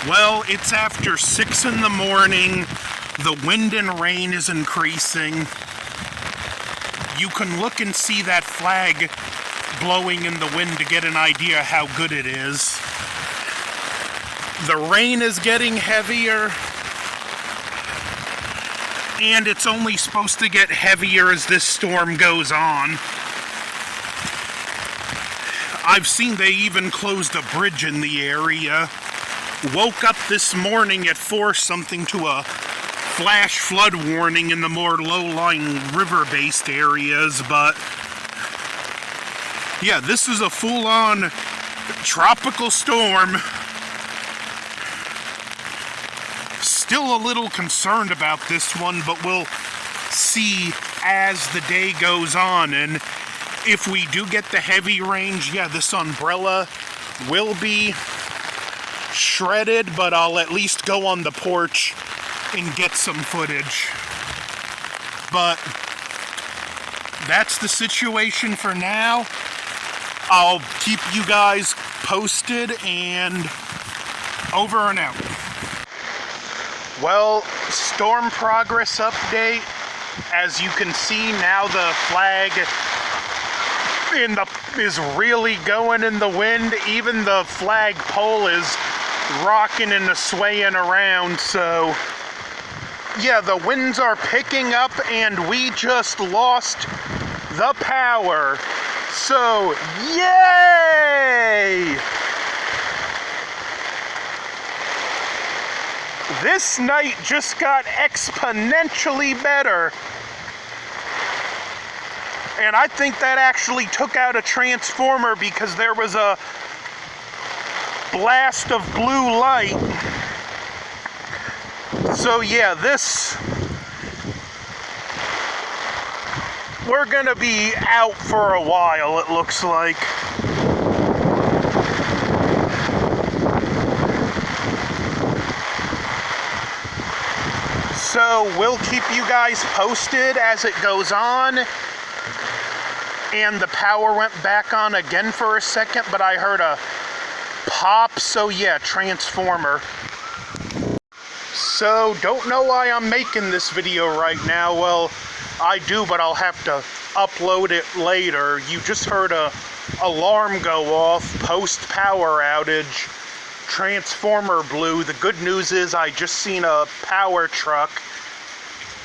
Well, it's after 6 in the morning. The wind and rain is increasing. You can look and see that flag blowing in the wind to get an idea how good it is. The rain is getting heavier, and it's only supposed to get heavier as this storm goes on. I've seen they even closed a bridge in the area. Woke up this morning at 4 something to a flash flood warning in the more low-lying river-based areas, but yeah, this is a full-on tropical storm. Still a little concerned about this one, but we'll see as the day goes on. And if we do get the heavy rains, yeah, this umbrella will be shredded, but I'll at least go on the porch and get some footage. But that's the situation for now. I'll keep you guys posted, and over and out. Well, storm progress update. As you can see now, the flag is really going in the wind. Even the flag pole is rocking and swaying around. So yeah, the winds are picking up, and we just lost the power. So yay! This night just got exponentially better. And I think that actually took out a transformer because there was a blast of blue light. So yeah, we're gonna be out for a while, it looks like. So we'll keep you guys posted as it goes on. And the power went back on again for a second, but I heard a pop, so yeah, transformer. So, don't know why I'm making this video right now. Well, I do, but I'll have to upload it later. You just heard a alarm go off, post-power outage, transformer blew. The good news is I just seen a power truck,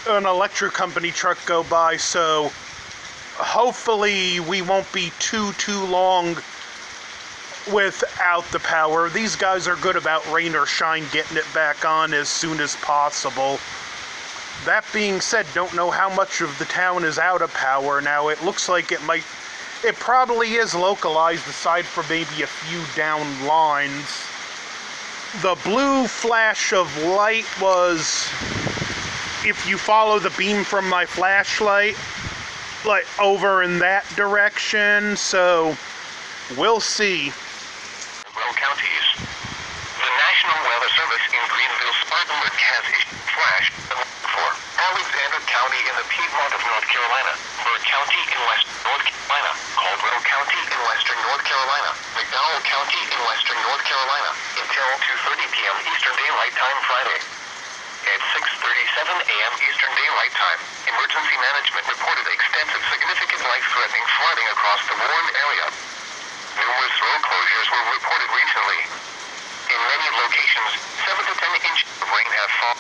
an electric company truck go by, so hopefully we won't be too long without the power. These guys are good about rain or shine getting it back on as soon as possible. That being said, don't know how much of the town is out of power now. It looks like it probably is localized aside from maybe a few down lines. The blue flash of light was, if you follow the beam from my flashlight, like over in that direction, so we'll see. Counties. The National Weather Service in Greenville, Spartanburg has issued flash for Alexander County in the Piedmont of North Carolina, Burke County in western North Carolina, Caldwell County in western North Carolina, McDowell County in western North Carolina, until 2:30 p.m. Eastern Daylight Time Friday. At 6:37 a.m. Eastern Daylight Time, emergency management reported extensive, significant life-threatening flooding across the Warren area. Numerous road closures were reported recently. In many locations, 7 to 10 inches of rain have fallen.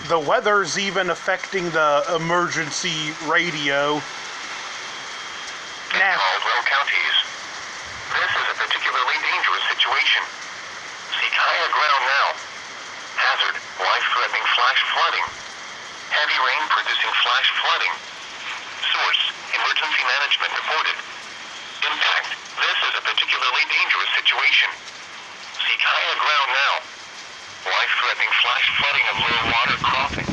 The weather's even affecting the emergency radio. Caldwell counties. This is a particularly dangerous situation. Seek higher ground now. Hazard, life-threatening flash flooding. Heavy rain producing flash flooding. Source, emergency management reported. Impact, this is a particularly dangerous situation. Seek higher ground now. Life-threatening flash flooding of low water crossing.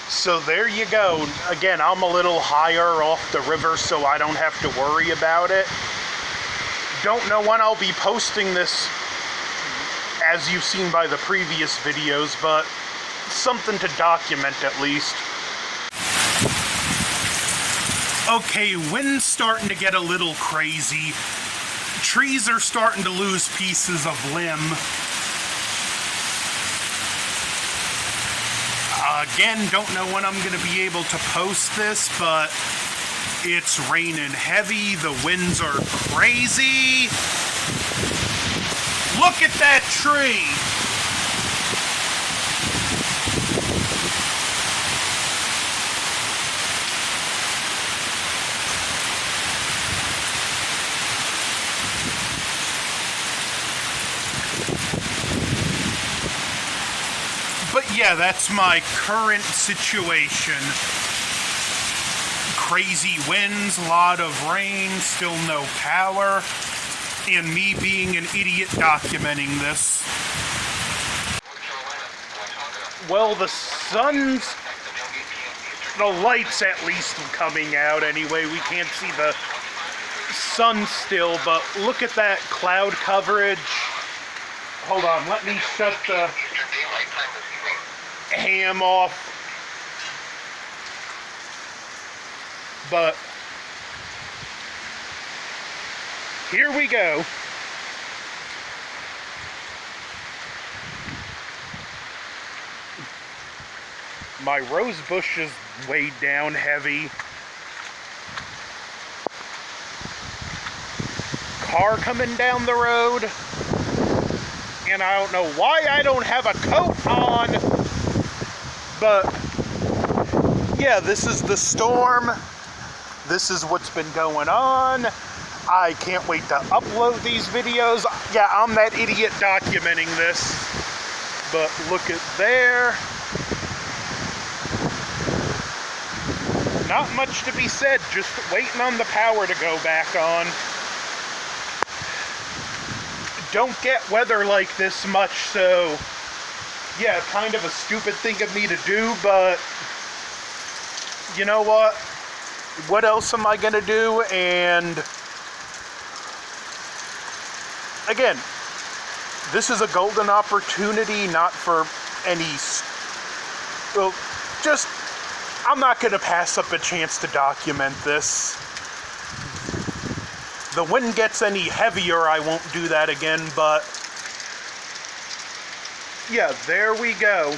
So there you go. Again, I'm a little higher off the river, so I don't have to worry about it. Don't know when I'll be posting this, as you've seen by the previous videos, but something to document at least. Okay, wind's starting to get a little crazy. Trees are starting to lose pieces of limb. Again, don't know when I'm going to be able to post this, but it's raining heavy. The winds are crazy. Look at that tree. But yeah, that's my current situation. Crazy winds, a lot of rain, still no power, and me being an idiot documenting this. Well, the light's at least coming out anyway. We can't see the sun still, but look at that cloud coverage. Hold on, let me shut the ham off. But here we go. My rose bush is weighed down heavy. Car coming down the road. And I don't know why I don't have a coat on. But yeah, this is the storm. This is what's been going on. I can't wait to upload these videos. Yeah, I'm that idiot documenting this. But look at there. Not much to be said, just waiting on the power to go back on. Don't get weather like this much, so yeah, kind of a stupid thing of me to do, but you know what? What else am I gonna do? And again, this is a golden opportunity, not for any, well, just, I'm not gonna pass up a chance to document this. The wind gets any heavier, I won't do that again, but yeah, there we go.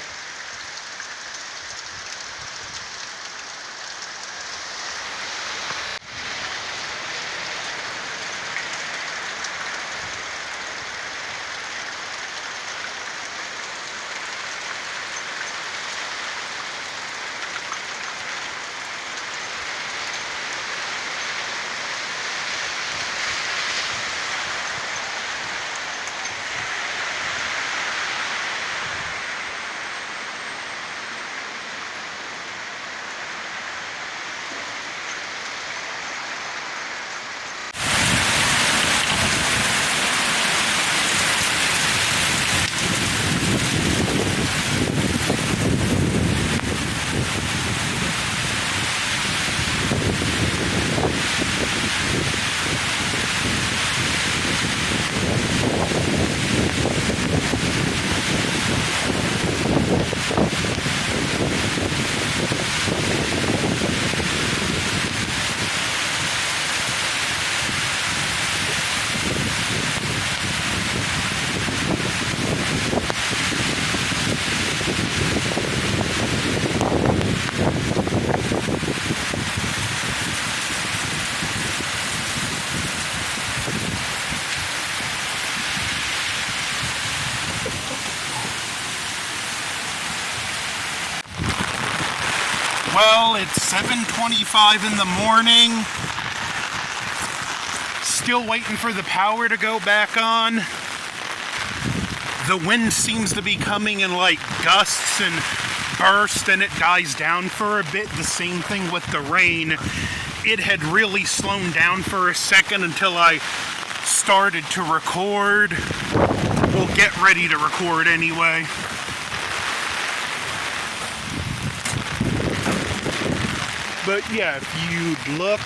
Well, it's 7:25 in the morning. Still waiting for the power to go back on. The wind seems to be coming in like gusts and bursts, and it dies down for a bit. The same thing with the rain. It had really slowed down for a second until I started to record. We'll get ready to record anyway. But yeah, if you'd look,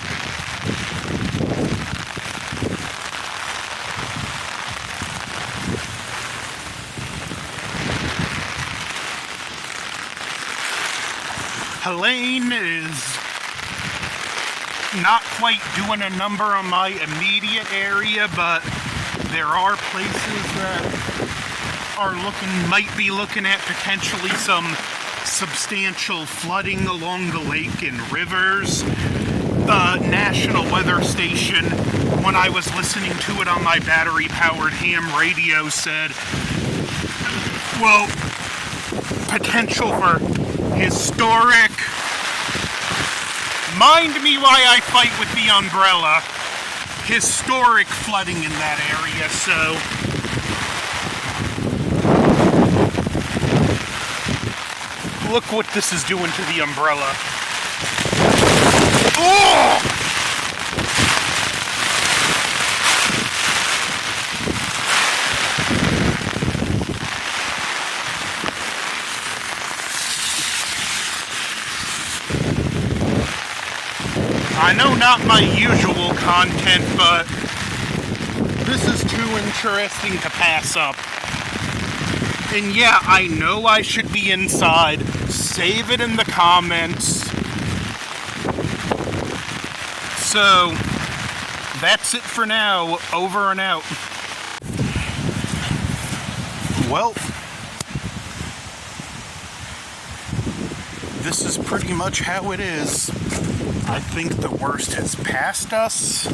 Helene is Not quite doing a number on my immediate area, but there are places that might be looking at potentially some substantial flooding along the lake and rivers. The National Weather Station, when I was listening to it on my battery-powered ham radio, said, well, potential for historic, mind me why I fight with the umbrella, historic flooding in that area, so look what this is doing to the umbrella. Oh! I know not my usual content, but this is too interesting to pass up. And yeah, I know I should be inside. Save it in the comments. So, that's it for now. Over and out. Well, this is pretty much how it is. I think the worst has passed us.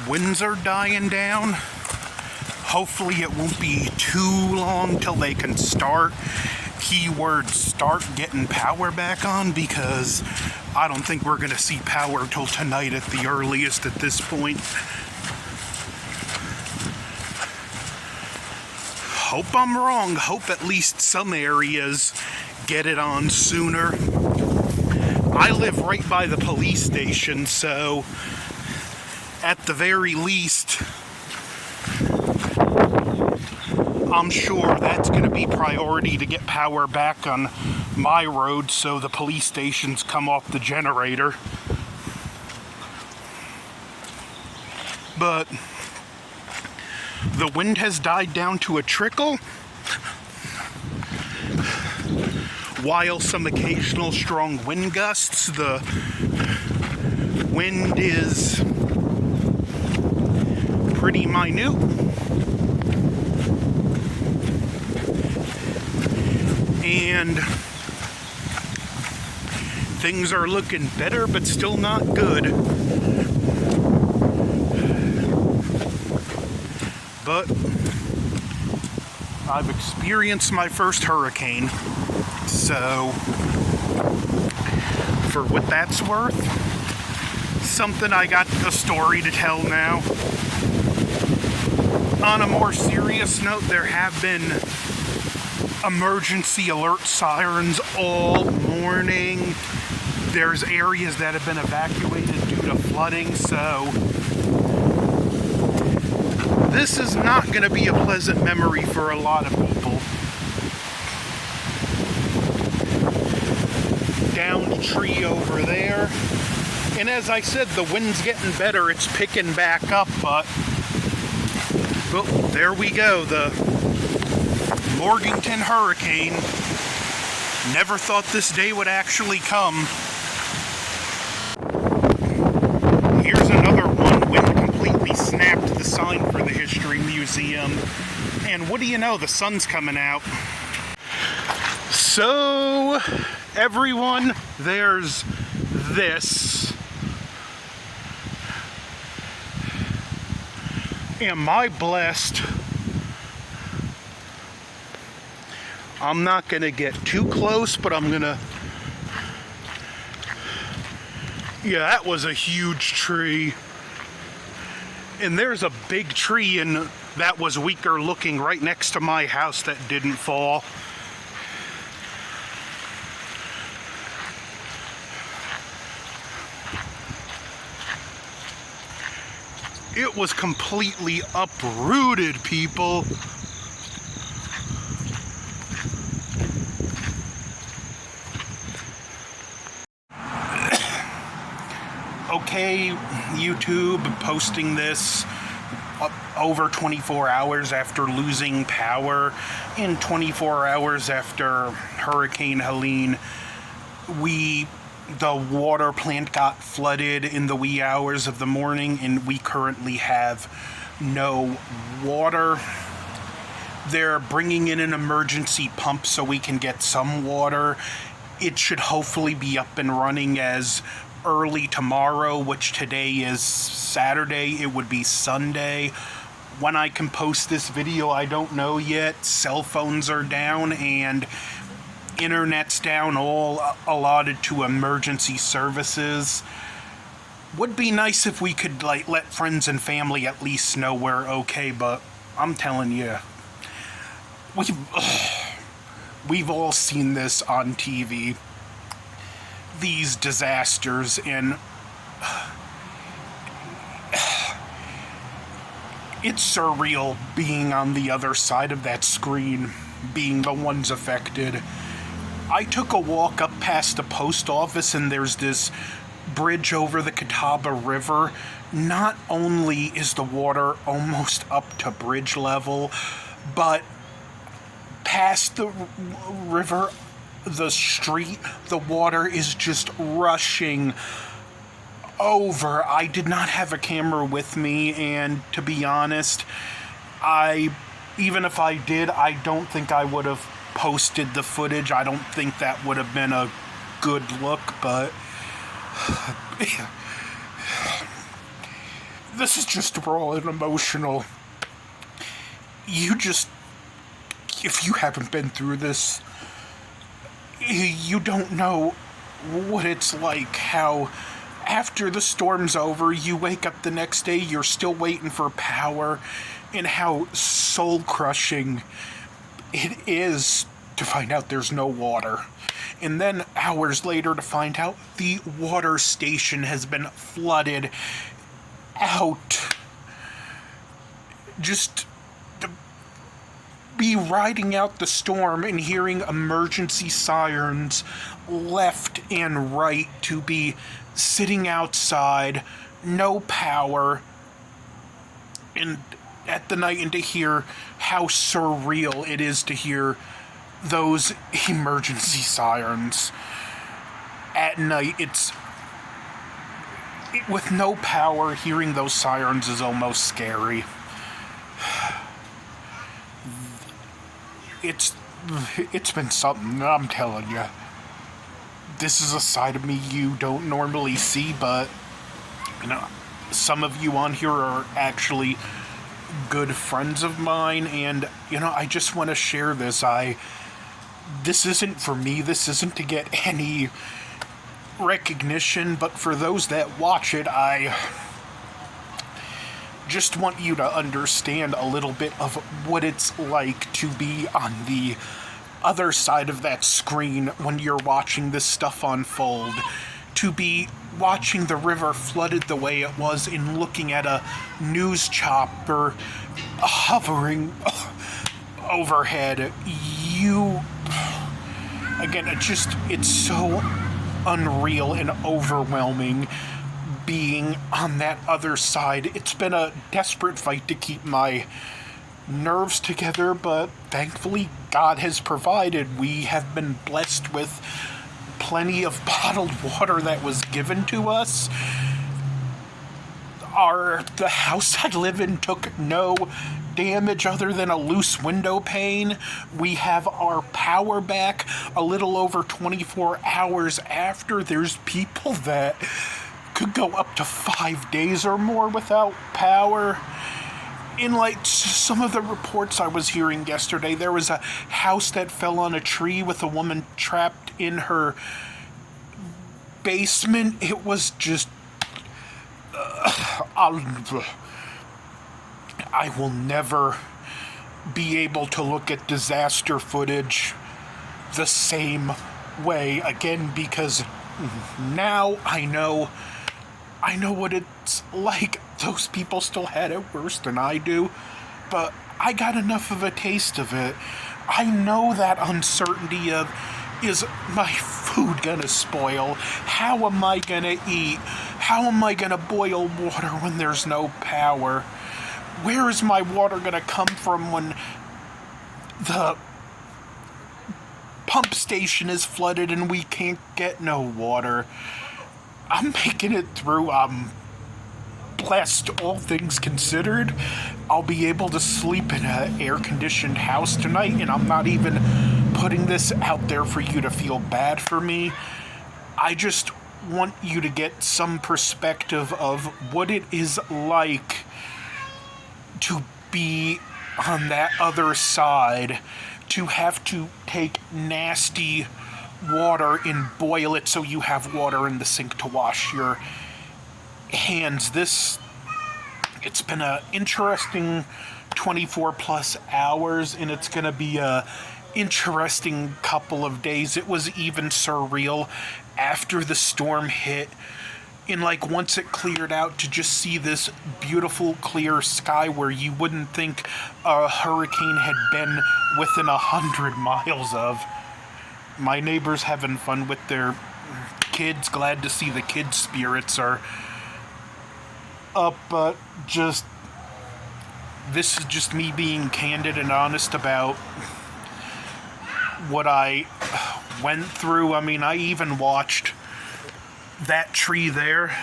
Winds are dying down. Hopefully it won't be too long till they can start. Keyword start getting power back on, because I don't think we're going to see power till tonight at the earliest at this point. Hope I'm wrong. Hope at least some areas get it on sooner. I live right by the police station, so at the very least, I'm sure that's going to be priority to get power back on my road so the police stations come off the generator. But the wind has died down to a trickle, while some occasional strong wind gusts. The wind is pretty minute. And things are looking better, but still not good. But I've experienced my first hurricane, so for what that's worth, something I got a story to tell now. On a more serious note, there have been emergency alert sirens all morning. There's areas that have been evacuated due to flooding, so this is not going to be a pleasant memory for a lot of people. Downed tree over there. And as I said, the wind's getting better. It's picking back up, but there we go. The Morganton hurricane. Never thought this day would actually come. Here's another one. Wind completely snapped the sign for the History Museum. And what do you know? The sun's coming out. So, everyone, there's this. Am I blessed? I'm not going to get too close, but I'm going to... Yeah, that was a huge tree. And there's a big tree that was weaker looking right next to my house that didn't fall. It was completely uprooted, people. Okay, YouTube, posting this over 24 hours after losing power and 24 hours after Hurricane Helene. We the water plant got flooded in the wee hours of the morning, and we currently have no water. They're bringing in an emergency pump so we can get some water. It should hopefully be up and running as early tomorrow, which today is Saturday. It would be Sunday. When I can post this video, I don't know yet. Cell phones are down and internet's down, all allotted to emergency services. Would be nice if we could let friends and family at least know we're okay, but I'm telling you, we've all seen this on TV, these disasters, and it's surreal being on the other side of that screen, being the ones affected. I took a walk up past the post office, and there's this bridge over the Catawba River. Not only is the water almost up to bridge level, but past the river, the street, the water is just rushing over. I did not have a camera with me, and to be honest, even if I did, I don't think I would have posted the footage. I don't think that would have been a good look, but this is just raw and emotional. If you haven't been through this, you don't know what it's like, how after the storm's over, you wake up the next day, you're still waiting for power, and how soul-crushing it is to find out there's no water. And then hours later to find out the water station has been flooded out. Just to be riding out the storm and hearing emergency sirens left and right, to be sitting outside, no power, and at the night, and to hear how surreal it is to hear those emergency sirens at night. With no power, hearing those sirens is almost scary. It's been something, I'm telling you. This is a side of me you don't normally see, but some of you on here are actually good friends of mine, and I just want to share this. This isn't for me, this isn't to get any recognition, but for those that watch it, I just want you to understand a little bit of what it's like to be on the other side of that screen when you're watching this stuff unfold. To be watching the river flooded the way it was, and looking at a news chopper hovering overhead. Again, it's so unreal and overwhelming being on that other side. It's been a desperate fight to keep my nerves together, but thankfully God has provided. We have been blessed with plenty of bottled water that was given to us. The house I live in took no damage other than a loose window pane. We have our power back a little over 24 hours after. There's people that could go up to 5 days or more without power. In some of the reports I was hearing yesterday, there was a house that fell on a tree with a woman trapped in her basement. It was just I will never be able to look at disaster footage the same way again, because now I know what it's like. Those people still had it worse than I do, but I got enough of a taste of it. I know that uncertainty of, is my food gonna spoil? How am I gonna eat? How am I gonna boil water when there's no power? Where is my water gonna come from when the pump station is flooded and we can't get no water. I'm making it through. I'm blessed, all things considered. I'll be able to sleep in an air-conditioned house tonight, and I'm not even putting this out there for you to feel bad for me. I just want you to get some perspective of what it is like to be on that other side, to have to take nasty water and boil it so you have water in the sink to wash your hands. It's been an interesting 24 plus hours, and it's going to be a interesting couple of days. It was even surreal after the storm hit, and like once it cleared out, to just see this beautiful clear sky where you wouldn't think a hurricane had been within 100 miles of. My neighbors having fun with their kids, glad to see the kids' spirits are up, but this is just me being candid and honest about what I went through. I mean, I even watched that tree there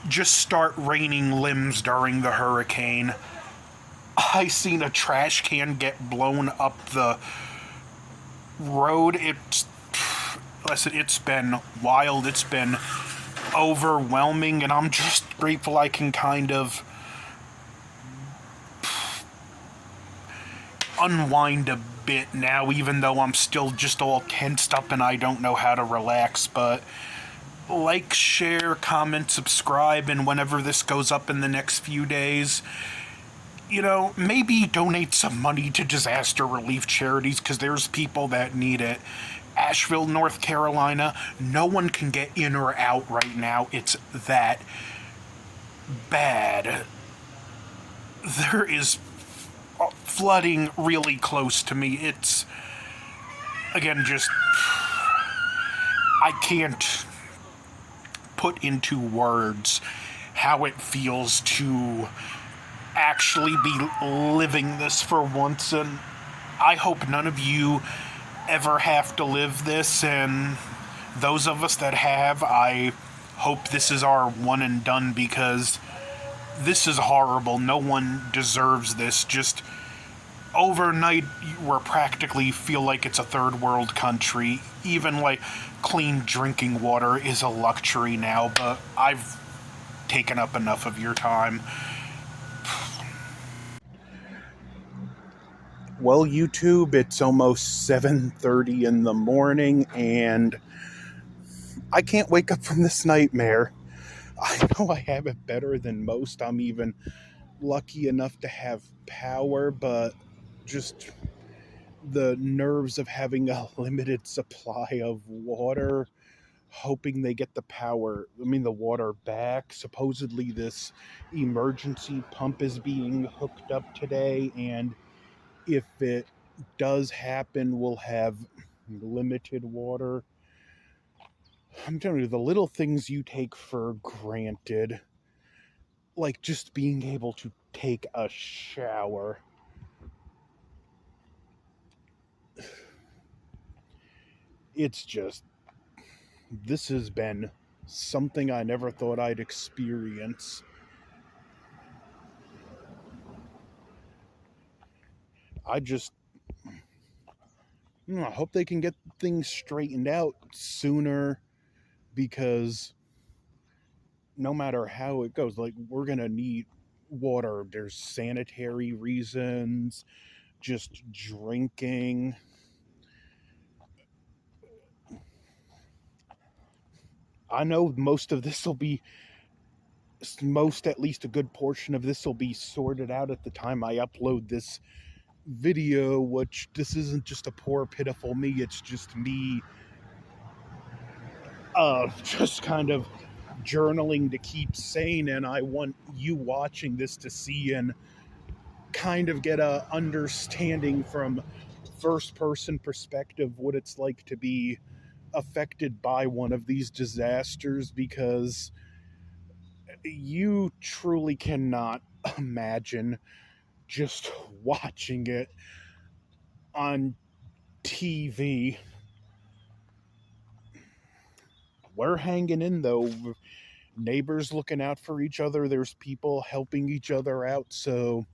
just start raining limbs during the hurricane. I seen a trash can get blown up the road. It's been wild. It's been overwhelming, and I'm just grateful I can kind of unwind a bit now, even though I'm still just all tensed up and I don't know how to relax. But like, share, comment, subscribe, and whenever this goes up in the next few days, maybe donate some money to disaster relief charities, because there's people that need it. Asheville, North Carolina, no one can get in or out right now. It's that bad. There is flooding really close to me. It's, again, just, I can't put into words how it feels to actually be living this for once, and I hope none of you ever have to live this, and those of us that have, I hope this is our one and done, because this is horrible. No one deserves this. Just overnight, we're practically feel like it's a third world country. Even like clean drinking water is a luxury now, but I've taken up enough of your time. Well, YouTube, it's almost 7:30 in the morning, and I can't wake up from this nightmare. I know I have it better than most. I'm even lucky enough to have power, but just the nerves of having a limited supply of water, hoping they get the water back. Supposedly this emergency pump is being hooked up today, and if it does happen, we'll have limited water. I'm telling you, the little things you take for granted, like just being able to take a shower. It's just, this has been something I never thought I'd experience. I hope they can get things straightened out sooner, because no matter how it goes, like, we're gonna need water. There's sanitary reasons, just drinking. I know at least a good portion of this will be sorted out at the time I upload this video, which this isn't just a poor, pitiful me, it's just me just kind of journaling to keep sane, and I want you watching this to see and kind of get a understanding from first person perspective what it's like to be affected by one of these disasters, because you truly cannot imagine just watching it on TV. We're hanging in though. Neighbors looking out for each other. There's people helping each other out. So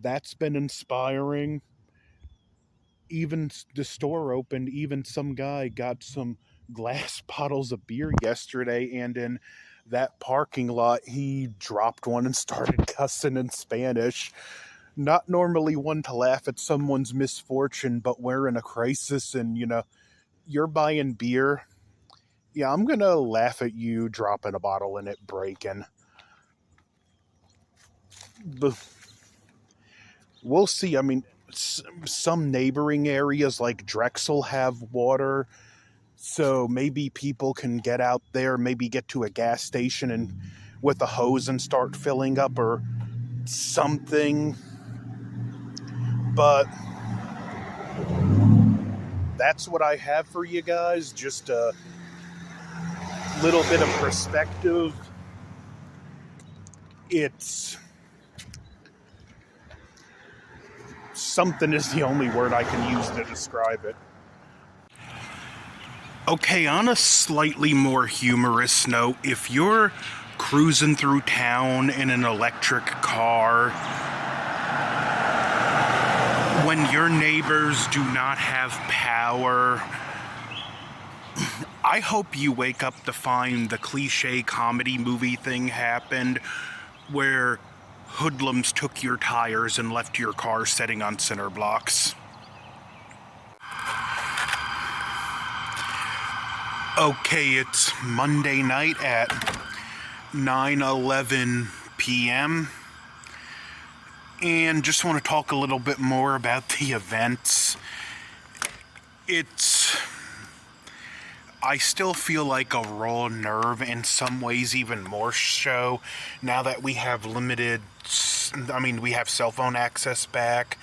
that's been inspiring. Even the store opened. Even some guy got some glass bottles of beer yesterday, and in that parking lot, he dropped one and started cussing in Spanish. Not normally one to laugh at someone's misfortune, but we're in a crisis and, you're buying beer. Yeah, I'm gonna laugh at you dropping a bottle and it breaking. But we'll see. I mean, some neighboring areas like Drexel have water, so maybe people can get out there, maybe get to a gas station and with a hose and start filling up or something. But that's what I have for you guys. Just a little bit of perspective. It's something is the only word I can use to describe it. Okay, on a slightly more humorous note, if you're cruising through town in an electric car, when your neighbors do not have power, I hope you wake up to find the cliche comedy movie thing happened where hoodlums took your tires and left your car sitting on cinder blocks. Okay, it's Monday night at 9:11 p.m. and just want to talk a little bit more about the events. I still feel like a raw nerve, in some ways even more so, now that we have we have cell phone access back.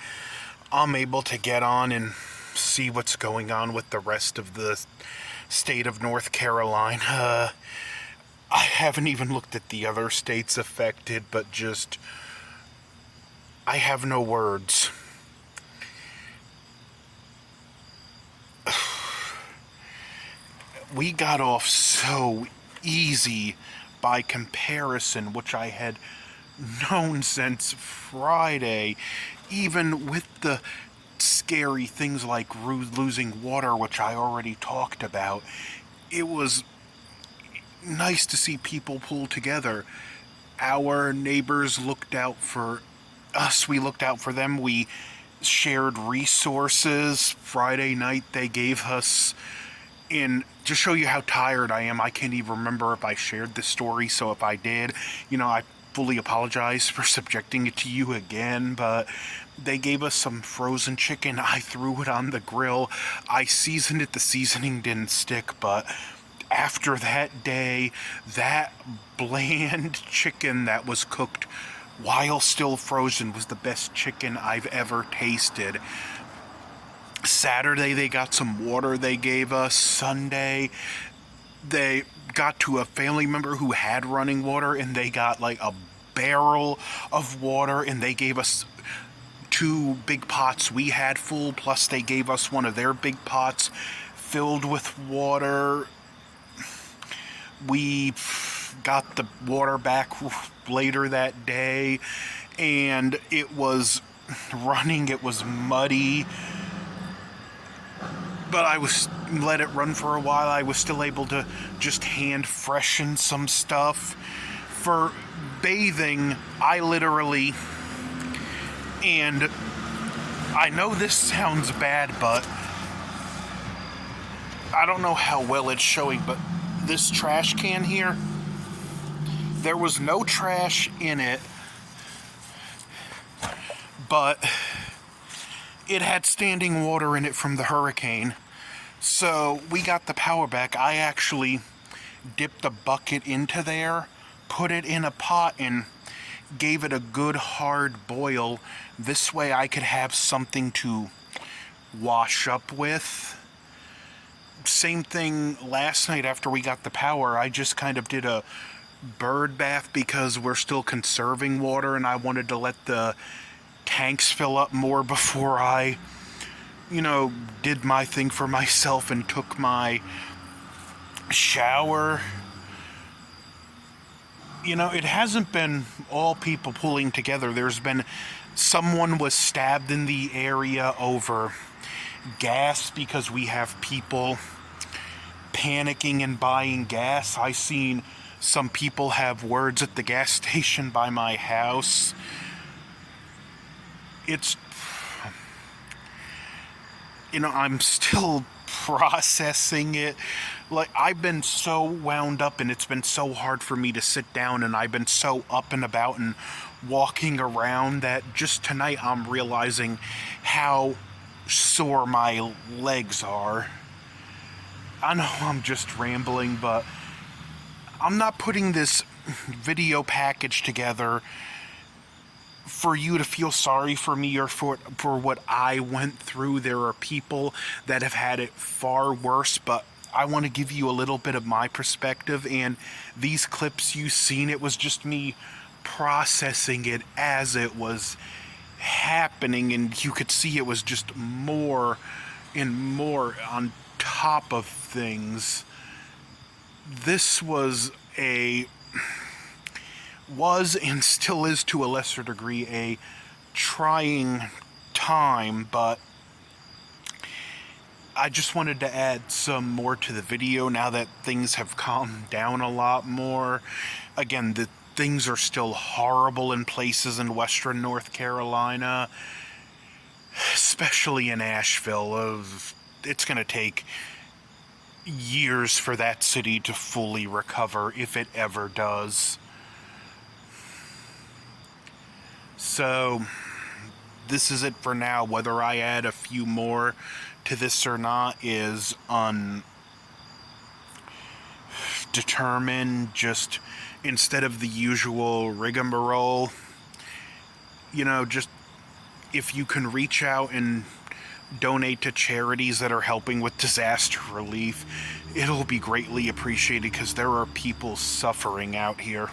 I'm able to get on and see what's going on with the rest of the state of North Carolina. I haven't even looked at the other states affected, but I have no words. We got off so easy by comparison, which I had known since Friday, even with the scary things like losing water, which I already talked about. It was nice to see people pull together. Our neighbors looked out for us, we looked out for them, we shared resources. Friday night they gave us, and to show you how tired I am, I can't even remember if I shared this story, so if I did, I fully apologize for subjecting it to you again, but they gave us some frozen chicken. I threw it on the grill. I seasoned it. The seasoning didn't stick, but after that day, that bland chicken that was cooked while still frozen was the best chicken I've ever tasted. Saturday, they got some water they gave us. Sunday, they got to a family member who had running water, and they got like a barrel of water, and they gave us 2 big pots we had full, plus they gave us one of their big pots filled with water. We got the water back later that day, and it was running, it was muddy, but I let it run for a while. I was still able to just hand freshen some stuff. For bathing, I literally, and I know this sounds bad, but I don't know how well it's showing, but this trash can here, there was no trash in it, but it had standing water in it from the hurricane. So we got the power back. I actually dipped a bucket into there, put it in a pot, and gave it a good hard boil. This way I could have something to wash up with. Same thing last night after we got the power. I just kind of did a bird bath because we're still conserving water, and I wanted to let the tanks fill up more before I did my thing for myself and took my shower. It hasn't been all people pulling together. There's been someone was stabbed in the area over gas because we have people panicking and buying gas. I seen some people have words at the gas station by my house. I'm still processing it. Like, I've been so wound up and it's been so hard for me to sit down, and I've been so up and about and walking around that just tonight I'm realizing how sore my legs are. I know I'm just rambling, but I'm not putting this video package together for you to feel sorry for me or for what I went through. There are people that have had it far worse, but I want to give you a little bit of my perspective, and these clips you've seen, it was just me processing it as it was happening, and you could see it was just more and more on top of things. This was and still is to a lesser degree a trying time, but I just wanted to add some more to the video now that things have calmed down a lot more. Again, the things are still horrible in places in western North Carolina, especially in Asheville. It's going to take years for that city to fully recover, if it ever does. So, this is it for now. Whether I add a few more to this or not is undetermined. Just instead of the usual rigmarole, just if you can reach out and donate to charities that are helping with disaster relief, it'll be greatly appreciated because there are people suffering out here.